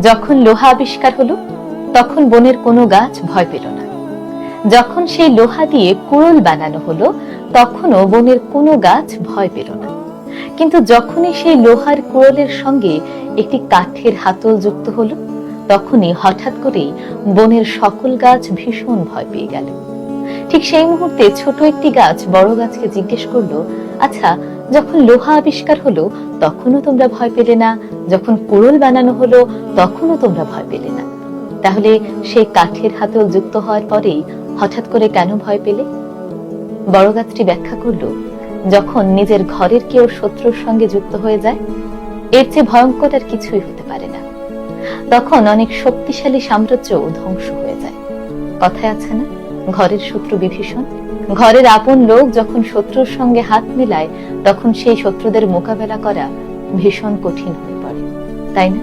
যখন লোহা আবিষ্কার হলো তখন বনের কোনো গাছ ভয় পেল না। যখন সেই লোহা দিয়ে কুড়ুল বানানো হলো তখনও বনের কোনো গাছ ভয় পেল না। কিন্তু যখনই সেই লোহার কুড়ুলের সঙ্গে একটি কাঠের হাতল যুক্ত হলো তখনই হঠাৎ করেই বনের সকল গাছ ভীষণ ভয় পেয়ে গেল। ঠিক সেই মুহূর্তে ছোট একটি গাছ বড় গাছকে জিজ্ঞেস করলো, আচ্ছা, যখন লোহা আবিষ্কার হলো তখনও তোমরা ভয় পেলে না, যখন কুড়ুল বানানো হলো তখনও তোমরা ভয় পেলে না, তাহলে সেই কাঠের হাতল যুক্ত হওয়ার পরেই হঠাৎ করে কেন ভয় পেলে? বড় গাছটি ব্যাখ্যা করলো, যখন নিজের ঘরের কেউ শত্রুর সঙ্গে যুক্ত হয়ে যায় এর চেয়ে ভয়ঙ্কর আর কিছুই হতে পারে না। তখন অনেক শক্তিশালী সাম্রাজ্য ধ্বংস হয়ে যায়। কথায় আছে না, ঘরের শত্রু বিভীষণ। ঘরের আপন লোক যখন শত্রুর সঙ্গে হাত মেলায় তখন সেই শত্রুদের মোকাবেলা করা ভীষণ কঠিন হয়ে পড়ে, তাই না?